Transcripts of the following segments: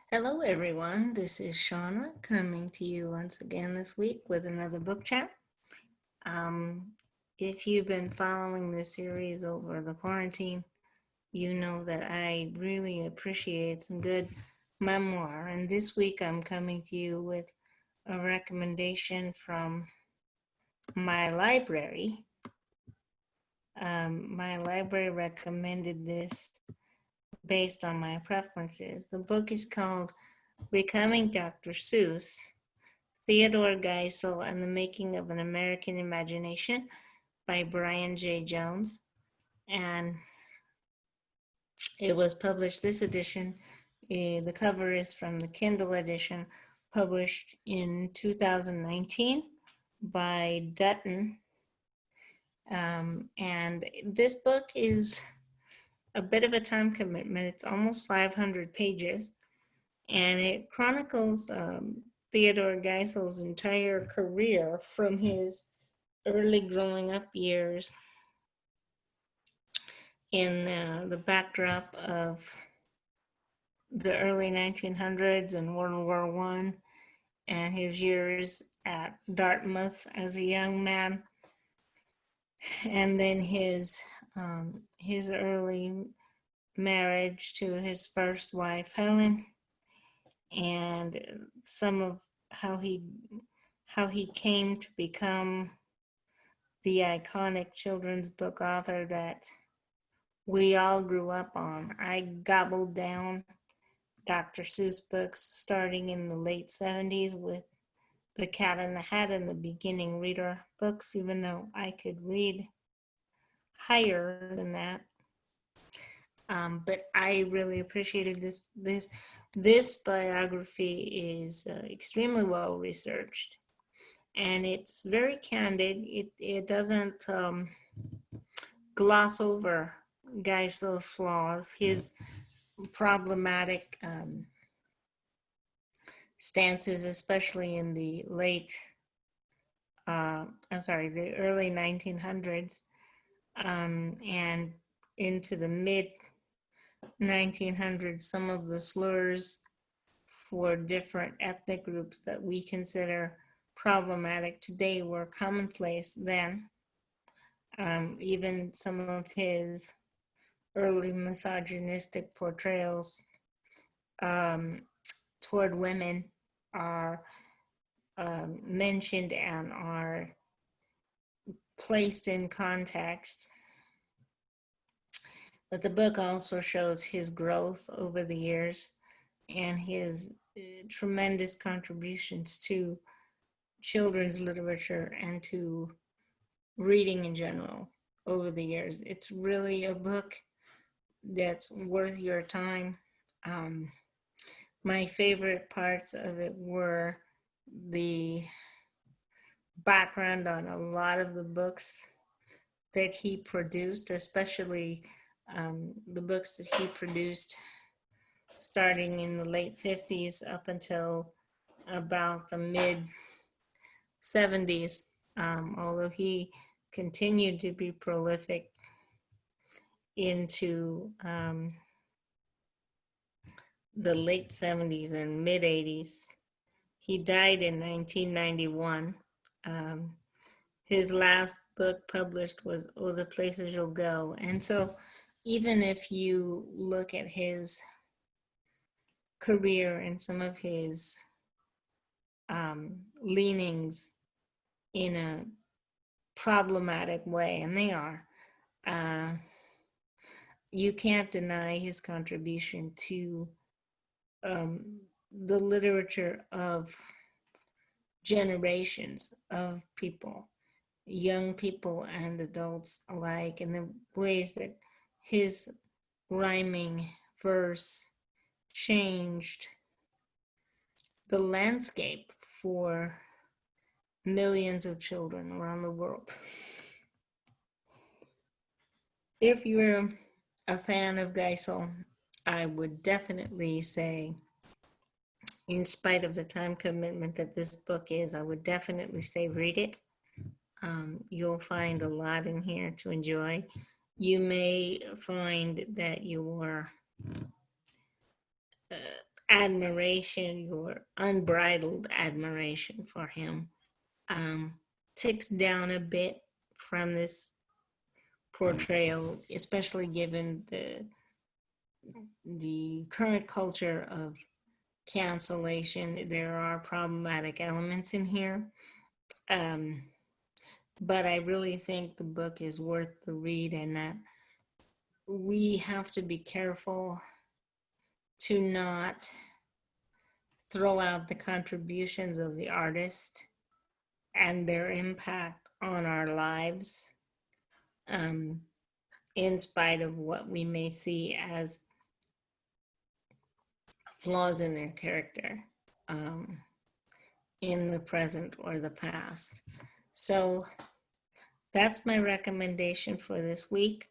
Hello, everyone. This is Shauna coming to you once again this week with another book chat. Um, if you've been following this series over the quarantine, you know that I really appreciate some good memoir. And this week I'm coming to you with a recommendation from my library. My library recommended this based on my preferences. The book is called Becoming Dr. Seuss, Theodor Geisel and the Making of an American Imagination by Brian J. Jones. And it was published, this edition, the cover is from the Kindle edition, published in 2019 by Dutton. And this book is a bit of a time commitment. It's almost 500 pages, and it chronicles Theodor Geisel's entire career from his early growing up years in the backdrop of the early 1900s and World War I, and his years at Dartmouth as a young man, and then his early marriage to his first wife Helen, and some of how he came to become the iconic children's book author that we all grew up on. I gobbled down Dr. Seuss books starting in the late 70s with The Cat in the Hat and the Beginning Reader books, even though I could read higher than that. But I really appreciated this biography is extremely well researched, and it's very candid. It doesn't gloss over Geisel's flaws, his problematic stances, especially in the the early 1900s and into the mid 1900s. Some of the slurs for different ethnic groups that we consider problematic today were commonplace then. Even some of his early misogynistic portrayals toward women are mentioned and are placed in context. But the book also shows his growth over the years and his tremendous contributions to children's literature and to reading in general over the years. It's really a book that's worth your time. My favorite parts of it were the background on a lot of the books that he produced, especially the books that he produced starting in the late 50s up until about the mid 70s, although he continued to be prolific into the late 70s and mid 80s. He died in 1991. His last book published was Oh, the Places You'll Go. And so even if you look at his career and some of his leanings in a problematic way, and they are, you can't deny his contribution to the literature of generations of people, young people and adults alike, and the ways that his rhyming verse changed the landscape for millions of children around the world. If you're a fan of Geisel, I would definitely say, in spite of the time commitment that this book is, I would definitely say read it. You'll find a lot in here to enjoy. You may find that your admiration, your unbridled admiration for him, um, ticks down a bit from this portrayal, especially given the current culture of cancellation. There are problematic elements in here. Um, but I really think the book is worth the read, and that we have to be careful to not throw out the contributions of the artist and their impact on our lives, um, in spite of what we may see as flaws in their character, um, in the present or the past. So that's my recommendation for this week.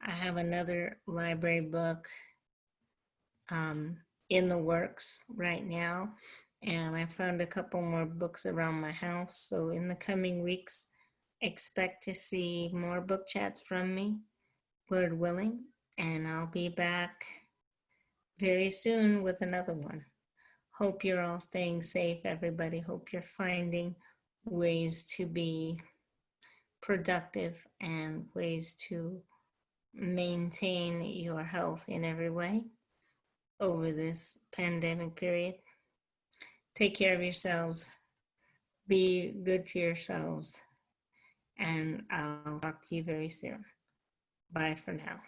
I have another library book um, in the works right now, and I found a couple more books around my house. So in the coming weeks, expect to see more book chats from me, Lord willing, and I'll be back very soon with another one. Hope you're all staying safe, everybody. Hope you're finding ways to be productive and ways to maintain your health in every way over this pandemic period. Take care of yourselves. Be good to yourselves. And I'll talk to you very soon. Bye for now.